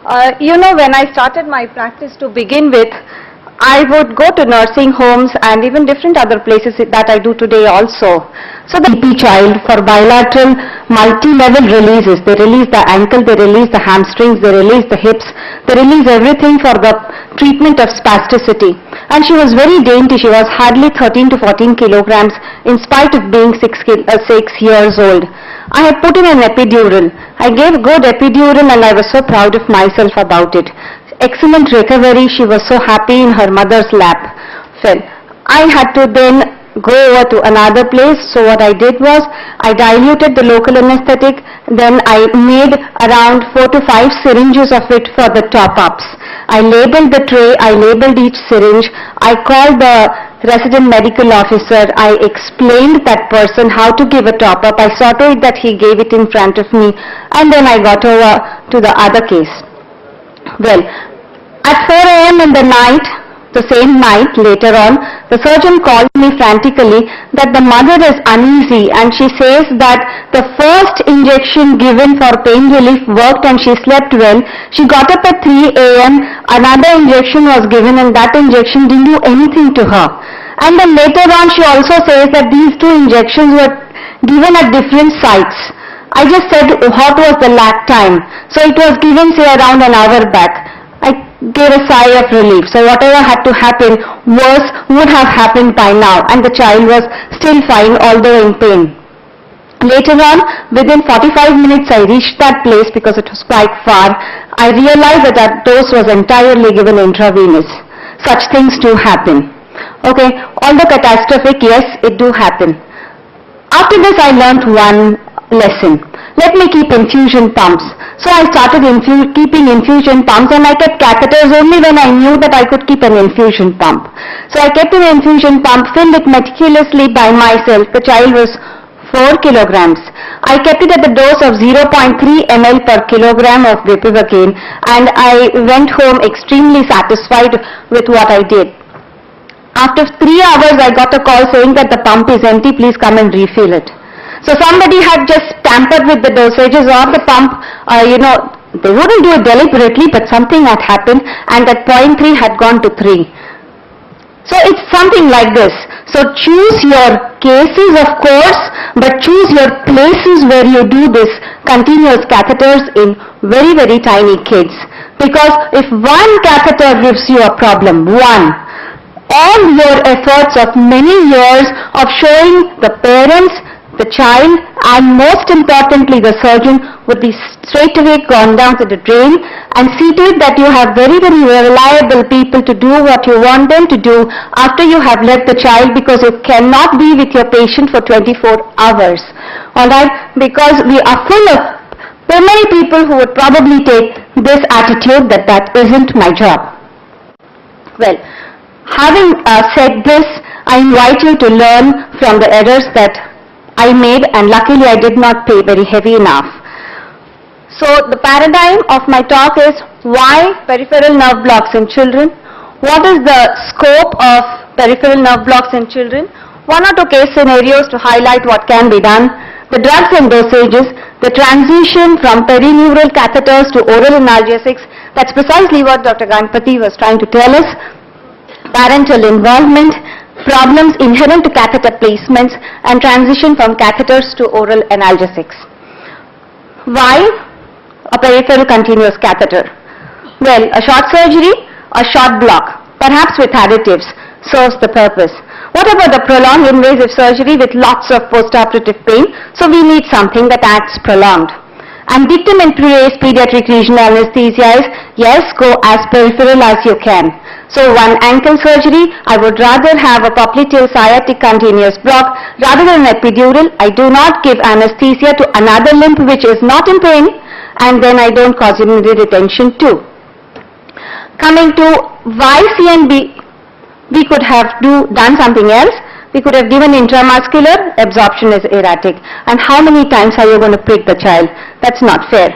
When I started my practice to begin with, I would go to nursing homes and even different other places that I do today also. So the EP child for bilateral multi-level releases. They release the ankle, they release the hamstrings, they release the hips, they release everything for the treatment of spasticity. And she was very dainty. She was hardly 13 to 14 kilograms in spite of being 6 years old. I had put in an epidural. I gave good epidural and I was so proud of myself about it. Excellent recovery. She was so happy in her mother's lap. Well, I had to then go over to another place. So what I did was I diluted the local anesthetic. Then I made around 4 to 5 syringes of it for the top-ups. I labeled the tray. I labeled each syringe. I called the resident medical officer. I explained that person how to give a top-up. I saw to it that he gave it in front of me. And then I got over to the other case. Well, at 4 a.m. in the night, the same night later on, the surgeon called me frantically that the mother is uneasy and she says that the first injection given for pain relief worked and she slept well. She got up at 3 a.m. Another injection was given and that injection didn't do anything to her. And then later on she also says that these 2 injections were given at different sites. I just said what was the lag time. So it was given say around an hour back. I gave a sigh of relief. So whatever had to happen worse would have happened by now and the child was still fine although in pain. Later on, within 45 minutes I reached that place because it was quite far. I realized that that dose was entirely given intravenous. Such things do happen. Okay, although catastrophic, yes, it do happen. After this I learnt one lesson. Let me keep infusion pumps. So I started keeping infusion pumps and I kept catheters only when I knew that I could keep an infusion pump. So I kept an infusion pump, filled it meticulously by myself. The child was 4 kilograms. I kept it at the dose of 0.3 ml per kilogram of bupivacaine and I went home extremely satisfied with what I did. After 3 hours I got a call saying that the pump is empty, please come and refill it. So somebody had just tampered with the dosages of the pump, they wouldn't do it deliberately, but something had happened and that 0.3 had gone to 3. So it's something like this. So choose your cases of course, but choose your places where you do this continuous catheters in very, very tiny kids. Because if one catheter gives you a problem, all your efforts of many years of showing the parents, the child and most importantly the surgeon would be straight away gone down to the drain, and see to it that you have very, very reliable people to do what you want them to do after you have left the child, because you cannot be with your patient for 24 hours. Alright, because we are full of there are many people who would probably take this attitude that that isn't my job. Well, having said this, I invite you to learn from the errors that I made, and luckily I did not pay very heavy enough. So the paradigm of my talk is why peripheral nerve blocks in children, what is the scope of peripheral nerve blocks in children, 1 or 2 case scenarios to highlight what can be done, the drugs and dosages, the transition from perineural catheters to oral analgesics, that's precisely what Dr. Ganpati was trying to tell us, parental involvement, problems inherent to catheter placements and transition from catheters to oral analgesics. Why a peripheral continuous catheter? Well, a short surgery, a short block, perhaps with additives, serves the purpose. What about the prolonged invasive surgery with lots of postoperative pain? So we need something that acts prolonged. And dictum in pediatric regional anesthesia is, yes, go as peripheral as you can. So one ankle surgery, I would rather have a popliteal sciatic continuous block rather than epidural. I do not give anesthesia to another limb which is not in pain, and then I don't cause urinary retention too. Coming to why CNB, we could have done something else. We could have given intramuscular, absorption is erratic. And how many times are you going to prick the child? That's not fair.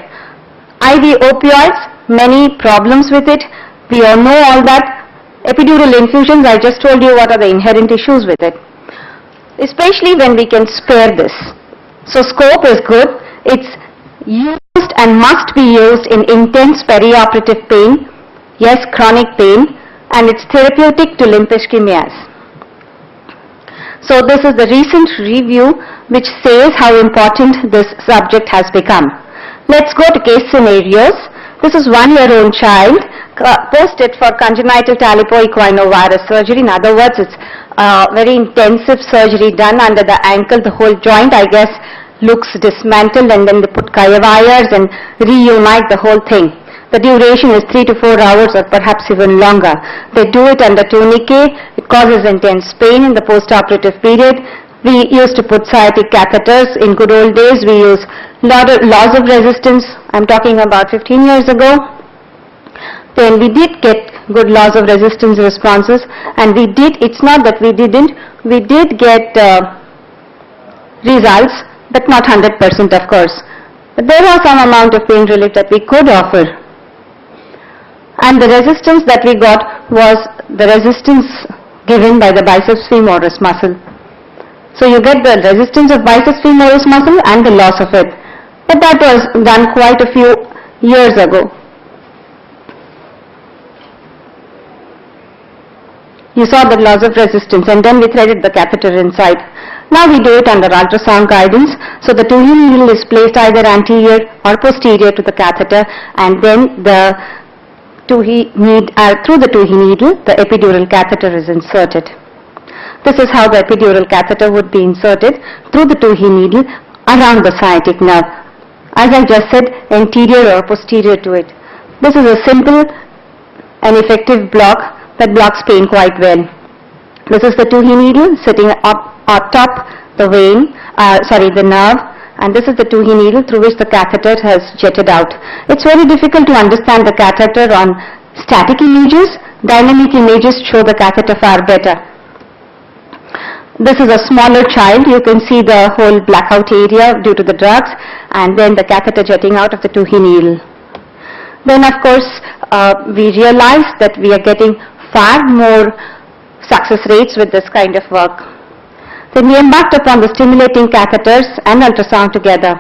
IV opioids, many problems with it. We all know all that. Epidural infusions, I just told you what are the inherent issues with it. Especially when we can spare this. So scope is good. It's used and must be used in intense perioperative pain, yes, chronic pain, and it's therapeutic to limb ischemias. So this is the recent review which says how important this subject has become. Let's go to case scenarios. This is 1-year-old child posted for congenital talipoequinovirus surgery. In other words, it's very intensive surgery done under the ankle. The whole joint, I guess, looks dismantled, and then they put Kaya wires and reunite the whole thing. The duration is 3 to 4 hours or perhaps even longer. They do it under tourniquet. It causes intense pain in the post-operative period. We used to put sciatic catheters. In good old days, we used laws of resistance. I'm talking about 15 years ago. Then we did get good laws of resistance responses, and it's not that we didn't, we did get results, but not 100% of course. But there was some amount of pain relief that we could offer. And the resistance that we got was the resistance given by the biceps femoris muscle. So you get the resistance of biceps femoris muscle and the loss of it. But that was done quite a few years ago. You saw the loss of resistance, and then we threaded the catheter inside. Now we do it under ultrasound guidance. So the Tuohy needle is placed either anterior or posterior to the catheter, and then the Tuohy through the Tuohy needle, the epidural catheter is inserted. This is how the epidural catheter would be inserted through the Tuohy needle around the sciatic nerve. As I just said, anterior or posterior to it. This is a simple and effective block that blocks pain quite well. This is the Tuohy needle sitting up atop the vein, the nerve, and this is the Tuohy needle through which the catheter has jetted out. It's very difficult to understand the catheter on static images. Dynamic images show the catheter far better. This is a smaller child. You can see the whole blackout area due to the drugs, and then the catheter jetting out of the Tuohy needle. Then of course we realized that we are getting far more success rates with this kind of work. Then we embarked upon the stimulating catheters and ultrasound together.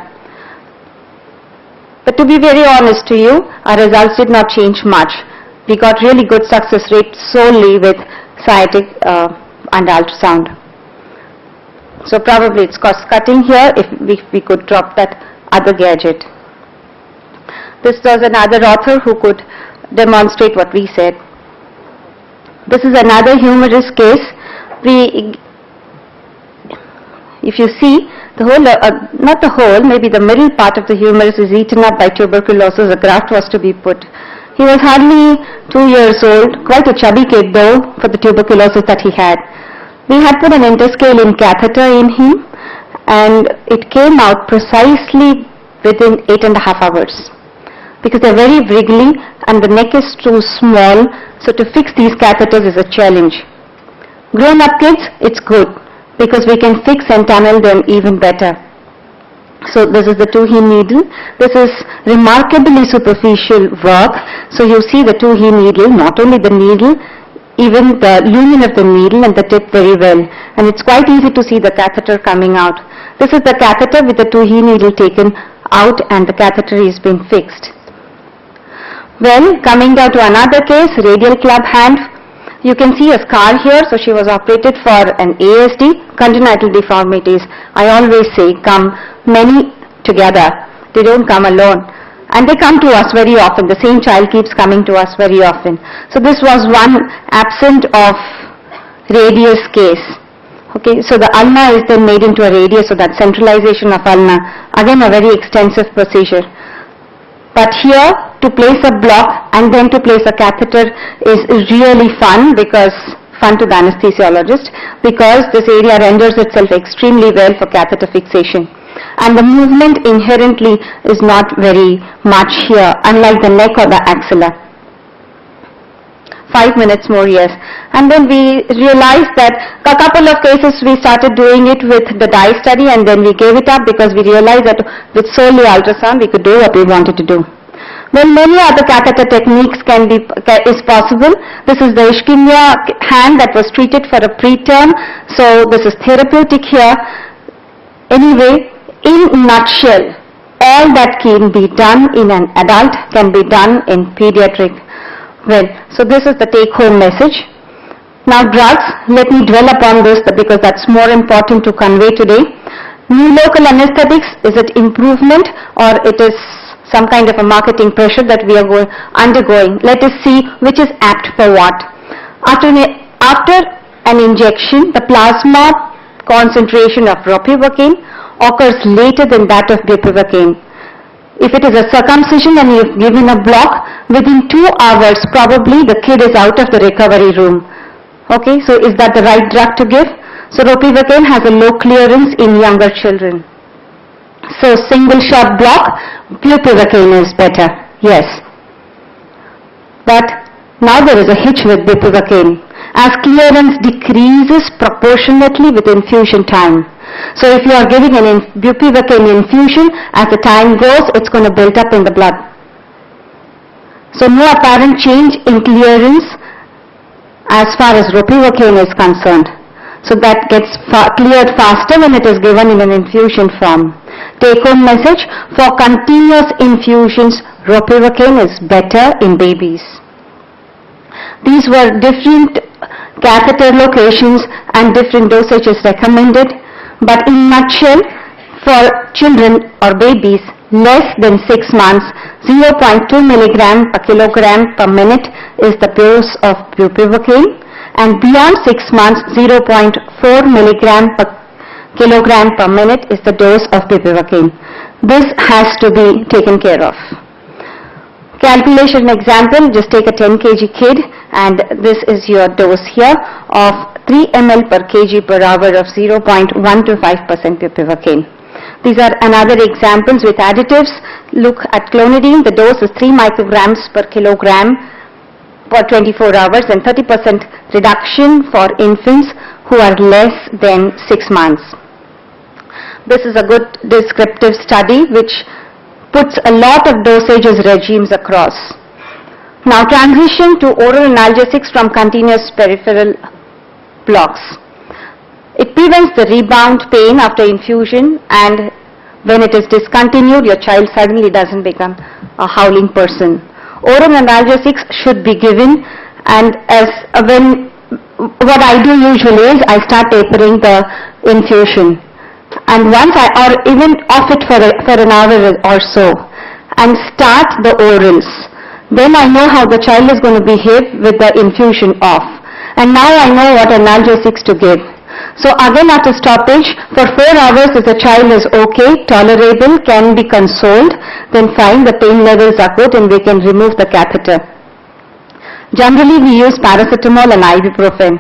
But to be very honest to you, our results did not change much. We got really good success rate solely with sciatic and ultrasound. So probably it's cost cutting here if we could drop that other gadget. This was another author who could demonstrate what we said. This is another humorous case. If you see, the whole, not the whole, maybe the middle part of the humerus is eaten up by tuberculosis. A graft was to be put. He was hardly 2 years old, quite a chubby kid though for the tuberculosis that he had. We had put an interscalene catheter in him, and it came out precisely within 8.5 hours. Because they're very wriggly and the neck is too small, so to fix these catheters is a challenge. Grown-up kids, it's good, because we can fix and tunnel them even better. So this is the Tuohy needle. This is remarkably superficial work. So you see the Tuohy needle, not only the needle, even the lumen of the needle and the tip very well. And it's quite easy to see the catheter coming out. This is the catheter with the Tuohy needle taken out, and the catheter is being fixed. Well, coming down to another case, radial club hand. You can see a scar here, so she was operated for an ASD, congenital deformities. I always say come many together. They don't come alone. And they come to us very often. The same child keeps coming to us very often. So this was one absent of radius case. Okay, so the ulna is then made into a radius, so that centralization of ulna. Again, a very extensive procedure. But here, to place a block and then to place a catheter is really fun to the anesthesiologist, because this area renders itself extremely well for catheter fixation. And the movement inherently is not very much here, unlike the neck or the axilla. 5 minutes more, yes. And then we realized that a couple of cases we started doing it with the dye study, and then we gave it up because we realized that with solely ultrasound we could do what we wanted to do. Well, many other catheter techniques is possible. This is the ischemia hand that was treated for a preterm. So this is therapeutic here. Anyway, in nutshell, all that can be done in an adult can be done in pediatric. Well, so this is the take-home message. Now drugs, let me dwell upon this because that's more important to convey today. New local anesthetics, is it improvement or it is some kind of a marketing pressure that we are undergoing? Let us see which is apt for what. After an injection, the plasma concentration of ropivacaine occurs later than that of bupivacaine. If it is a circumcision and you have given a block, within 2 hours probably the kid is out of the recovery room. Okay, so is that the right drug to give? So ropivacaine has a low clearance in younger children. So single shot block, bupivacaine is better, yes. But now there is a hitch with bupivacaine, as clearance decreases proportionately with infusion time. So if you are giving an bupivacaine infusion, as the time goes, it's going to build up in the blood. So no apparent change in clearance as far as ropivacaine is concerned. So that gets cleared faster when it is given in an infusion form. Take-home message, for continuous infusions, ropivacaine is better in babies. These were different catheter locations and different dosages recommended, but in nutshell, for children or babies less than 6 months, 0.2 milligram per kilogram per minute is the dose of bupivacaine, and beyond 6 months, 0.4 milligram per kilogram per minute is the dose of bupivacaine. This has to be taken care of. Calculation example, just take a 10 kg kid and this is your dose here of 3 ml per kg per hour of 0.125% bupivacaine. These are another examples with additives. Look at clonidine, the dose is 3 micrograms per kilogram for 24 hours and 30% reduction for infants who are less than 6 months. This is a good descriptive study which puts a lot of dosages regimes across. Now transition to oral analgesics from continuous peripheral blocks. It prevents the rebound pain after infusion, and when it is discontinued, your child suddenly doesn't become a howling person. Oral analgesics should be given, and what I do usually is I start tapering the infusion, and once or even off it for an hour or so, and start the orals. Then I know how the child is going to behave with the infusion off, and now I know what analgesics to give. So again, after stoppage for 4 hours, if the child is okay, tolerable, can be consoled, then fine, the pain levels are good and we can remove the catheter. Generally we use paracetamol and ibuprofen.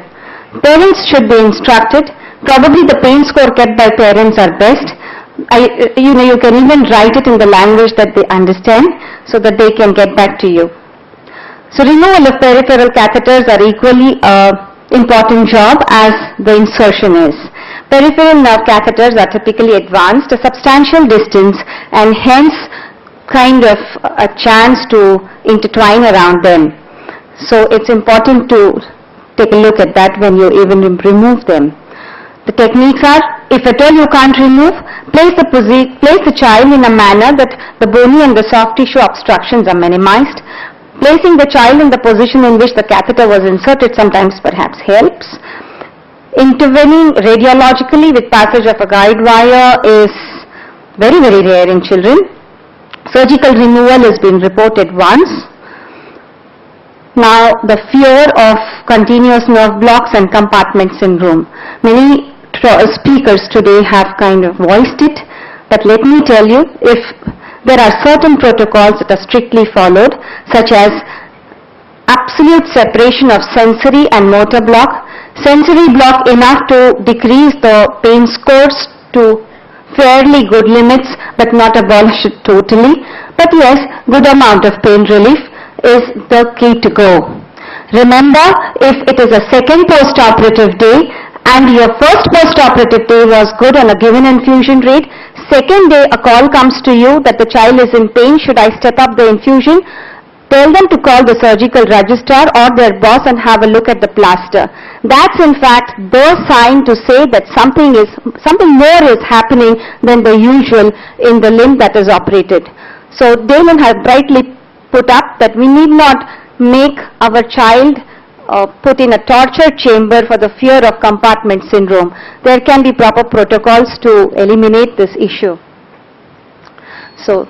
Parents should be instructed. Probably the pain score kept by parents are best. You can even write it in the language that they understand so that they can get back to you. So removal of peripheral catheters are equally important job as the insertion is. Peripheral nerve catheters are typically advanced a substantial distance and hence kind of a chance to intertwine around them. So it's important to take a look at that when you even remove them. The techniques are, if at all you can't remove, place the child in a manner that the bony and the soft tissue obstructions are minimized. Placing the child in the position in which the catheter was inserted sometimes perhaps helps. Intervening radiologically with passage of a guide wire is very, very rare in children. Surgical removal has been reported once. Now the fear of continuous nerve blocks and compartment syndrome. Many speakers today have kind of voiced it, but let me tell you, if there are certain protocols that are strictly followed, such as absolute separation of sensory and motor block, sensory block enough to decrease the pain scores to fairly good limits but not abolish it totally, but yes, good amount of pain relief is the key to go. Remember, if it is a second post-operative day and your first post-operative day was good on a given infusion rate, second day a call comes to you that the child is in pain, should I step up the infusion? tell them to call the surgical registrar or their boss and have a look at the plaster. That's in fact the sign to say that something more is happening than the usual in the limb that is operated. So Damon has brightly put up that we need not make our child put in a torture chamber for the fear of compartment syndrome. There can be proper protocols to eliminate this issue. So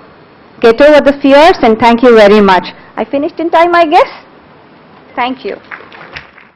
get over the fears, and thank you very much. I finished in time, I guess. Thank you.